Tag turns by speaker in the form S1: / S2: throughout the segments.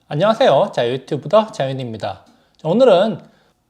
S1: 안녕하세요. 자유유튜브더 자윤입니다. 오늘은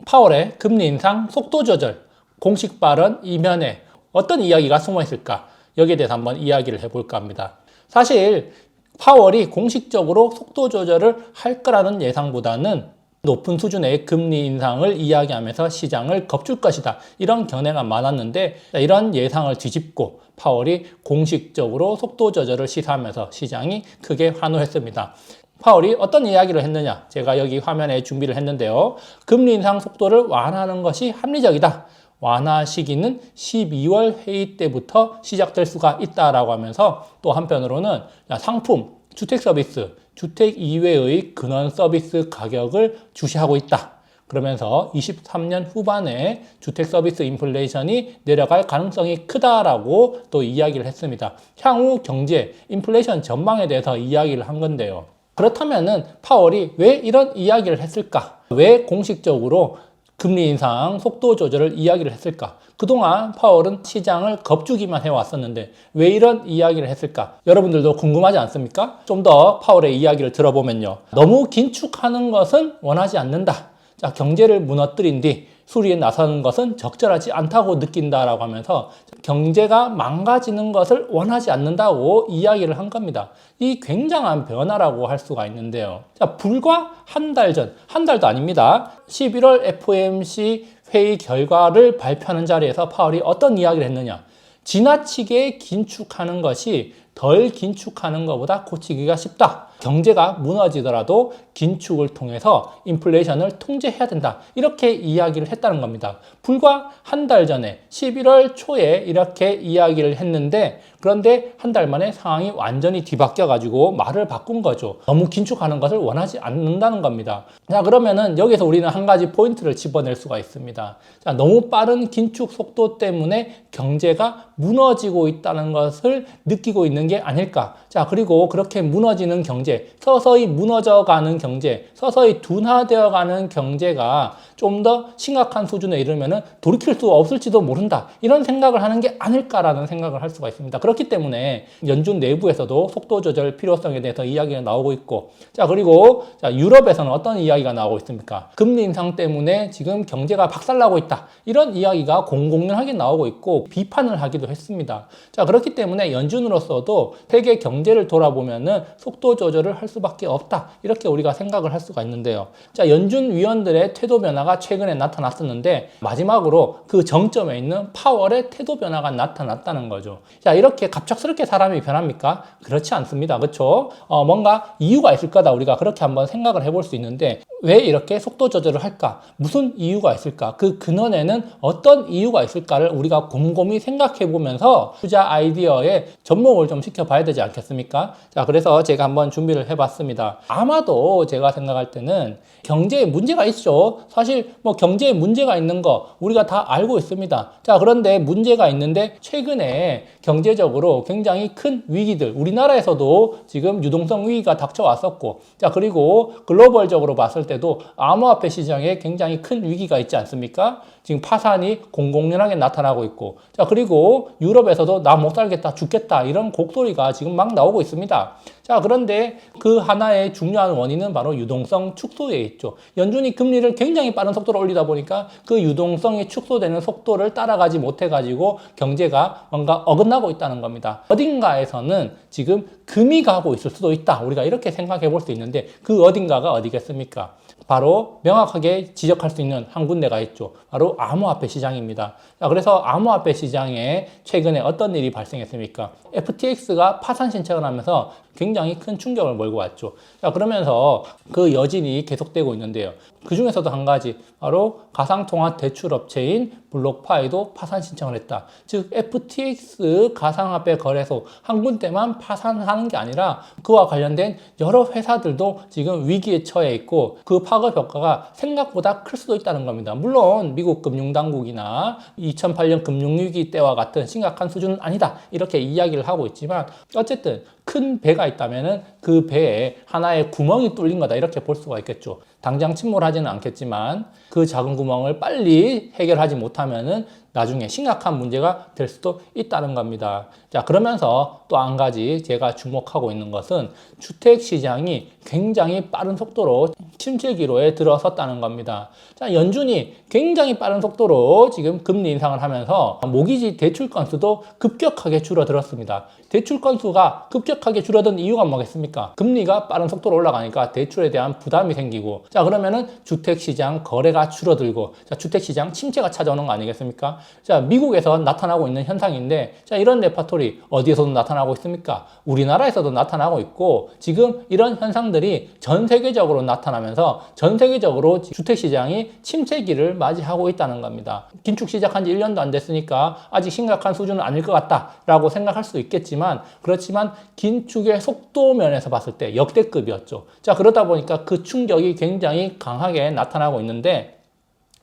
S1: 파월의 금리 인상 속도 조절, 공식 발언 이면에 어떤 이야기가 숨어 있을까? 여기에 대해서 한번 이야기를 해볼까 합니다. 사실 파월이 공식적으로 속도 조절을 할 거라는 예상보다는 높은 수준의 금리 인상을 이야기하면서 시장을 겁줄 것이다. 이런 견해가 많았는데 이런 예상을 뒤집고 파월이 공식적으로 속도 조절을 시사하면서 시장이 크게 환호했습니다. 파월이 어떤 이야기를 했느냐? 제가 여기 화면에 준비를 했는데요. 금리 인상 속도를 완화하는 것이 합리적이다. 완화 시기는 12월 회의 때부터 시작될 수가 있다라고 하면서 또 한편으로는 상품, 주택 서비스, 주택 이외의 근원 서비스 가격을 주시하고 있다. 그러면서 23년 후반에 주택 서비스 인플레이션이 내려갈 가능성이 크다라고 또 이야기를 했습니다. 향후 경제, 인플레이션 전망에 대해서 이야기를 한 건데요. 그렇다면은 파월이 왜 이런 이야기를 했을까? 왜 공식적으로 금리 인상 속도 조절을 이야기를 했을까? 그동안 파월은 시장을 겁주기만 해왔었는데 왜 이런 이야기를 했을까? 여러분들도 궁금하지 않습니까? 좀 더 파월의 이야기를 들어보면요. 너무 긴축하는 것은 원하지 않는다. 자, 경제를 무너뜨린 뒤 수리에 나서는 것은 적절하지 않다고 느낀다라고 하면서 경제가 망가지는 것을 원하지 않는다고 이야기를 한 겁니다. 이 굉장한 변화라고 할 수가 있는데요. 자, 불과 한 달 전, 한 달도 아닙니다. 11월 FOMC 회의 결과를 발표하는 자리에서 파월이 어떤 이야기를 했느냐? 지나치게 긴축하는 것이 덜 긴축하는 것보다 고치기가 쉽다. 경제가 무너지더라도 긴축을 통해서 인플레이션을 통제해야 된다. 이렇게 이야기를 했다는 겁니다. 불과 한 달 전에 11월 초에 이렇게 이야기를 했는데 그런데 한 달 만에 상황이 완전히 뒤바뀌어 가지고 말을 바꾼 거죠. 너무 긴축하는 것을 원하지 않는다는 겁니다. 자, 그러면은 여기서 우리는 한 가지 포인트를 집어낼 수가 있습니다. 자, 너무 빠른 긴축 속도 때문에 경제가 무너지고 있다는 것을 느끼고 있는 게 아닐까. 자, 그리고 그렇게 무너지는 경제, 서서히 무너져가는 경제, 서서히 둔화되어가는 경제가 좀 더 심각한 수준에 이르면은 돌이킬 수 없을지도 모른다. 이런 생각을 하는 게 아닐까라는 생각을 할 수가 있습니다. 그렇기 때문에 연준 내부에서도 속도 조절 필요성에 대해서 이야기가 나오고 있고, 자, 그리고 자, 유럽에서는 어떤 이야기가 나오고 있습니까? 금리 인상 때문에 지금 경제가 박살나고 있다. 이런 이야기가 공공연하게 나오고 있고 비판을 하기도 했습니다. 자, 그렇기 때문에 연준으로서도 세계 경제를 돌아보면은 속도 조절을 할 수밖에 없다. 이렇게 우리가 생각을 할 수가 있는데요. 자, 연준 위원들의 태도 변화가 최근에 나타났었는데 마지막으로 그 정점에 있는 파월의 태도 변화가 나타났다는 거죠. 자, 이렇게 갑작스럽게 사람이 변합니까? 그렇지 않습니다. 그렇죠? 뭔가 이유가 있을 거다. 우리가 그렇게 한번 생각을 해볼 수 있는데 왜 이렇게 속도 조절을 할까? 무슨 이유가 있을까? 그 근원에는 어떤 이유가 있을까를 우리가 곰곰이 생각해 보면서 투자 아이디어에 접목을 좀 시켜봐야 되지 않겠습니까? 자, 그래서 제가 한번 준비를 해봤습니다. 아마도 제가 생각할 때는 경제에 문제가 있죠. 사실 뭐 경제에 문제가 있는 거 우리가 다 알고 있습니다. 자, 그런데 문제가 있는데 최근에 경제적으로 굉장히 큰 위기들, 우리나라에서도 지금 유동성 위기가 닥쳐왔었고, 자, 그리고 글로벌적으로 봤을 때도 암호화폐 시장에 굉장히 큰 위기가 있지 않습니까? 지금 파산이 공공연하게 나타나고 있고, 자, 그리고 유럽에서도 나 못 살겠다, 죽겠다, 이런 곡소리가 지금 막 나오고 있습니다. 자, 그런데 그 하나의 중요한 원인은 바로 유동성 축소에 있죠. 연준이 금리를 굉장히 빠른 속도로 올리다 보니까 그 유동성이 축소되는 속도를 따라가지 못해가지고 경제가 뭔가 어긋나고 있다는 겁니다. 어딘가에서는 지금 금이 가고 있을 수도 있다. 우리가 이렇게 생각해 볼 수 있는데 그 어딘가가 어디겠습니까? 바로 명확하게 지적할 수 있는 한 군데가 있죠. 바로 암호화폐 시장입니다. 자, 그래서 암호화폐 시장에 최근에 어떤 일이 발생했습니까? FTX가 파산 신청을 하면서 굉장히 큰 충격을 몰고 왔죠. 자, 그러면서 그 여진이 계속되고 있는데요. 그 중에서도 한 가지, 바로 가상통화 대출업체인 블록파이도 파산 신청을 했다. 즉, FTX 가상화폐 거래소 한 군데만 파산하는 게 아니라 그와 관련된 여러 회사들도 지금 위기에 처해 있고 그 파급 효과가 생각보다 클 수도 있다는 겁니다. 물론 미국 금융당국이나 2008년 금융위기 때와 같은 심각한 수준은 아니다. 이렇게 이야기를 하고 있지만 어쨌든 큰 배가 있다면은 그 배에 하나의 구멍이 뚫린 거다. 이렇게 볼 수가 있겠죠. 당장 침몰하지는 않겠지만 그 작은 구멍을 빨리 해결하지 못하면은 나중에 심각한 문제가 될 수도 있다는 겁니다. 자, 그러면서 또 한 가지 제가 주목하고 있는 것은 주택 시장이 굉장히 빠른 속도로 침체 기로에 들어섰다는 겁니다. 자, 연준이 굉장히 빠른 속도로 지금 금리 인상을 하면서 모기지 대출 건수도 급격하게 줄어들었습니다. 대출 건수가 급격하게 줄어든 이유가 뭐겠습니까? 금리가 빠른 속도로 올라가니까 대출에 대한 부담이 생기고, 자, 그러면은 주택시장 거래가 줄어들고, 자, 주택시장 침체가 찾아오는 거 아니겠습니까? 자, 미국에서 나타나고 있는 현상인데, 자, 이런 레파토리 어디에서도 나타나고 있습니까? 우리나라에서도 나타나고 있고, 지금 이런 현상들이 전 세계적으로 나타나면서 전 세계적으로 주택시장이 침체기를 맞이하고 있다는 겁니다. 긴축 시작한 지 1년도 안 됐으니까 아직 심각한 수준은 아닐 것 같다라고 생각할 수 있겠지만, 그렇지만 긴축의 속도 면에서 봤을 때 역대급이었죠. 자, 그러다 보니까 그 충격이 굉장히 강하게 나타나고 있는데,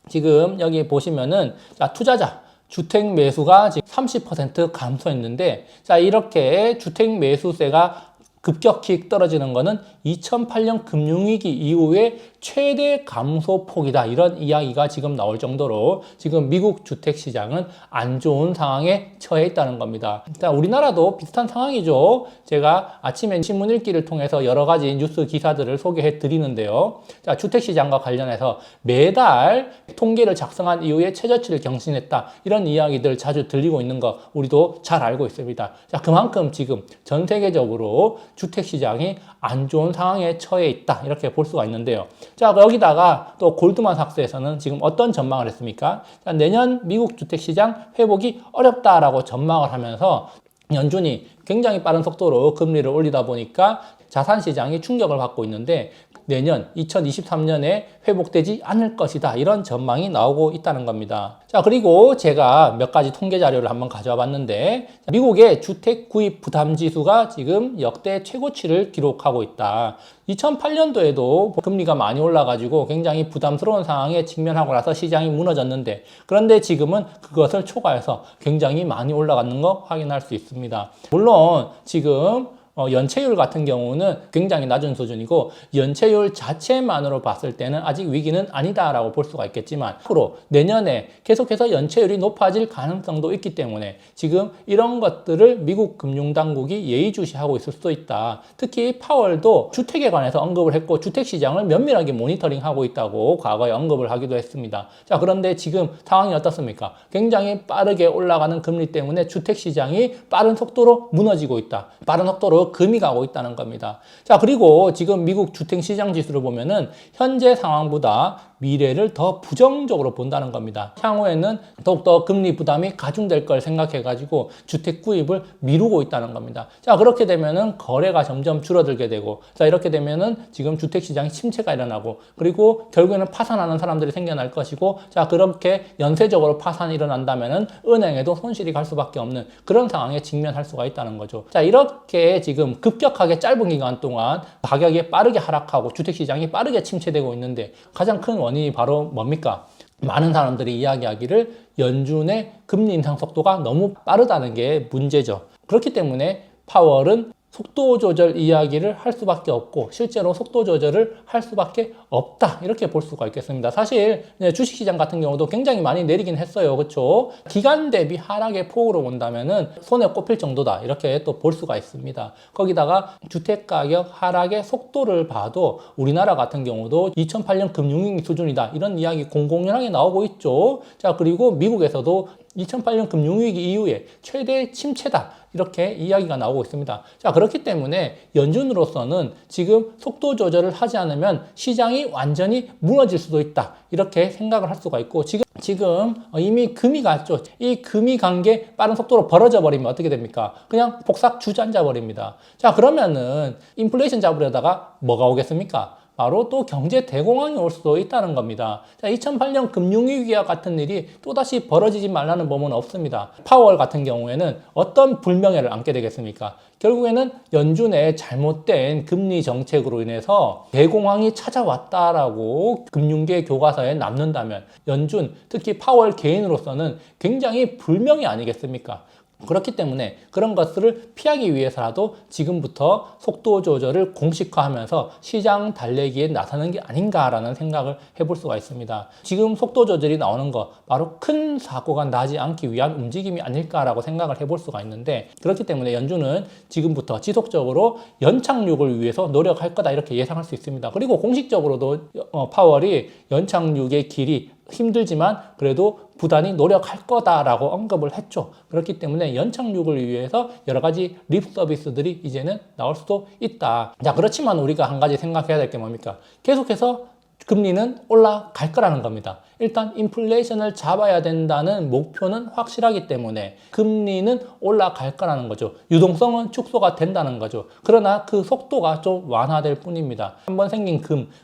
S1: 지금 여기 보시면은, 자, 투자자 주택 매수가 지금 30% 감소했는데, 자, 이렇게 주택 매수세가 급격히 떨어지는 것은 2008년 금융위기 이후에 최대 감소폭이다, 이런 이야기가 지금 나올 정도로 지금 미국 주택시장은 안 좋은 상황에 처해 있다는 겁니다. 일단 우리나라도 비슷한 상황이죠. 제가 아침에 신문 읽기를 통해서 여러 가지 뉴스 기사들을 소개해 드리는데요. 자, 주택시장과 관련해서 매달 통계를 작성한 이후에 최저치를 경신했다, 이런 이야기들 자주 들리고 있는 거 우리도 잘 알고 있습니다. 자, 그만큼 지금 전 세계적으로 주택시장이 안 좋은 상황에 처해 있다, 이렇게 볼 수가 있는데요. 자, 여기다가 또 골드만삭스에서는 지금 어떤 전망을 했습니까? 자, 내년 미국 주택시장 회복이 어렵다라고 전망을 하면서 연준이 굉장히 빠른 속도로 금리를 올리다 보니까 자산시장이 충격을 받고 있는데, 내년 2023년에 회복되지 않을 것이다, 이런 전망이 나오고 있다는 겁니다. 자, 그리고 제가 몇 가지 통계 자료를 한번 가져와 봤는데, 미국의 주택 구입 부담 지수가 지금 역대 최고치를 기록하고 있다. 2008년도에도 금리가 많이 올라가지고 굉장히 부담스러운 상황에 직면하고 나서 시장이 무너졌는데, 그런데 지금은 그것을 초과해서 굉장히 많이 올라가는 거 확인할 수 있습니다. 물론 지금 연체율 같은 경우는 굉장히 낮은 수준이고, 연체율 자체만으로 봤을 때는 아직 위기는 아니다라고 볼 수가 있겠지만, 앞으로 내년에 계속해서 연체율이 높아질 가능성도 있기 때문에 지금 이런 것들을 미국 금융당국이 예의주시하고 있을 수도 있다. 특히 파월도 주택에 관해서 언급을 했고, 주택시장을 면밀하게 모니터링하고 있다고 과거에 언급을 하기도 했습니다. 자, 그런데 지금 상황이 어떻습니까? 굉장히 빠르게 올라가는 금리 때문에 주택시장이 빠른 속도로 무너지고 있다. 빠른 속도로 금이 가고 있다는 겁니다. 자, 그리고 지금 미국 주택시장 지수를 보면은 현재 상황보다 미래를 더 부정적으로 본다는 겁니다. 향후에는 더욱더 금리 부담이 가중될 걸 생각해가지고 주택 구입을 미루고 있다는 겁니다. 자, 그렇게 되면은 거래가 점점 줄어들게 되고, 자, 이렇게 되면은 지금 주택시장이 침체가 일어나고, 그리고 결국에는 파산하는 사람들이 생겨날 것이고, 자, 그렇게 연쇄적으로 파산이 일어난다면은 은행에도 손실이 갈 수밖에 없는 그런 상황에 직면할 수가 있다는 거죠. 자, 이렇게 지금 급격하게 짧은 기간 동안 가격이 빠르게 하락하고 주택시장이 빠르게 침체되고 있는데, 가장 큰 원인이 바로 뭡니까? 많은 사람들이 이야기하기를 연준의 금리 인상 속도가 너무 빠르다는 게 문제죠. 그렇기 때문에 파월은 속도 조절 이야기를 할 수밖에 없고, 실제로 속도 조절을 할 수밖에 없다, 이렇게 볼 수가 있겠습니다. 사실 주식시장 같은 경우도 굉장히 많이 내리긴 했어요. 그렇죠? 기간 대비 하락의 폭으로 본다면은 손에 꼽힐 정도다, 이렇게 또 볼 수가 있습니다. 거기다가 주택가격 하락의 속도를 봐도 우리나라 같은 경우도 2008년 금융위기 수준이다, 이런 이야기 공공연하게 나오고 있죠. 자, 그리고 미국에서도 2008년 금융위기 이후에 최대 침체다, 이렇게 이야기가 나오고 있습니다. 자, 그렇기 때문에 연준으로서는 지금 속도 조절을 하지 않으면 시장이 완전히 무너질 수도 있다, 이렇게 생각을 할 수가 있고, 지금 이미 금이 갔죠. 이 금이 간 게 빠른 속도로 벌어져 버리면 어떻게 됩니까? 그냥 복삭 주저앉아 버립니다. 자, 그러면은 인플레이션 잡으려다가 뭐가 오겠습니까? 바로 또 경제 대공황이 올 수도 있다는 겁니다. 자, 2008년 금융위기와 같은 일이 또다시 벌어지지 말라는 법은 없습니다. 파월 같은 경우에는 어떤 불명예를 안게 되겠습니까? 결국에는 연준의 잘못된 금리 정책으로 인해서 대공황이 찾아왔다라고 금융계 교과서에 남는다면 연준, 특히 파월 개인으로서는 굉장히 불명예 아니겠습니까? 그렇기 때문에 그런 것들을 피하기 위해서라도 지금부터 속도 조절을 공식화하면서 시장 달래기에 나서는 게 아닌가라는 생각을 해볼 수가 있습니다. 지금 속도 조절이 나오는 거 바로 큰 사고가 나지 않기 위한 움직임이 아닐까라고 생각을 해볼 수가 있는데, 그렇기 때문에 연준은 지금부터 지속적으로 연착륙을 위해서 노력할 거다 이렇게 예상할 수 있습니다. 그리고 공식적으로도 파월이 연착륙의 길이 힘들지만 그래도 부단히 노력할 거다라고 언급을 했죠. 그렇기 때문에 연착륙을 위해서 여러 가지 립 서비스들이 이제는 나올 수도 있다. 자, 그렇지만 우리가 한 가지 생각해야 될 게 뭡니까? 계속해서 금리는 올라갈 거라는 겁니다. 일단 인플레이션을 잡아야 된다는 목표는 확실하기 때문에 금리는 올라갈 거라는 거죠. 유동성은 축소가 된다는 거죠. 그러나 그 속도가 좀 완화될 뿐입니다. 한번 생긴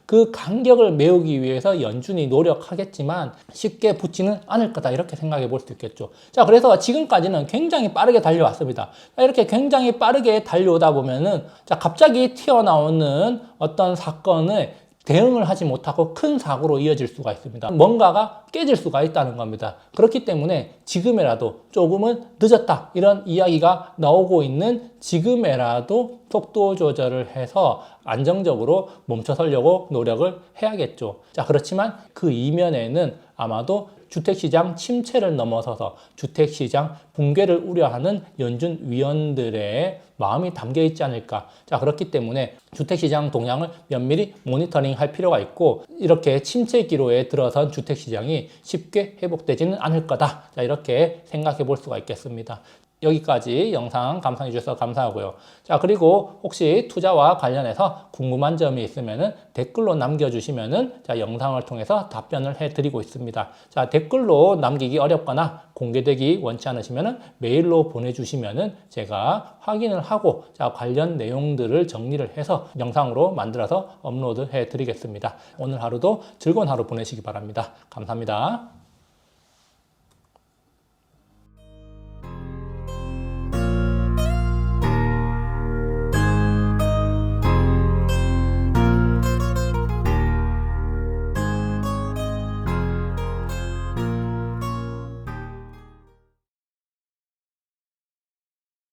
S1: 그 간격을 메우기 위해서 연준이 노력하겠지만 쉽게 붙지는 않을 거다 이렇게 생각해 볼 수 있겠죠. 자, 그래서 지금까지는 굉장히 빠르게 달려왔습니다. 이렇게 굉장히 빠르게 달려오다 보면은 갑자기 튀어나오는 어떤 사건을 대응을 하지 못하고 큰 사고로 이어질 수가 있습니다. 뭔가가 깨질 수가 있다는 겁니다. 그렇기 때문에 지금이라도 조금은 늦었다 이런 이야기가 나오고 있는 지금이라도 속도 조절을 해서 안정적으로 멈춰서려고 노력을 해야겠죠. 자, 그렇지만 그 이면에는 아마도 주택시장 침체를 넘어서서 주택시장 붕괴를 우려하는 연준 위원들의 마음이 담겨 있지 않을까. 자, 그렇기 때문에 주택시장 동향을 면밀히 모니터링 할 필요가 있고, 이렇게 침체 기로에 들어선 주택시장이 쉽게 회복되지는 않을 거다. 자, 이렇게 생각해 볼 수가 있겠습니다. 여기까지 영상 감상해 주셔서 감사하고요. 자, 그리고 혹시 투자와 관련해서 궁금한 점이 있으면은 댓글로 남겨주시면은 영상을 통해서 답변을 해드리고 있습니다. 자, 댓글로 남기기 어렵거나 공개되기 원치 않으시면은 메일로 보내주시면은 제가 확인을 하고 관련 내용들을 정리를 해서 영상으로 만들어서 업로드 해드리겠습니다. 오늘 하루도 즐거운 하루 보내시기 바랍니다. 감사합니다.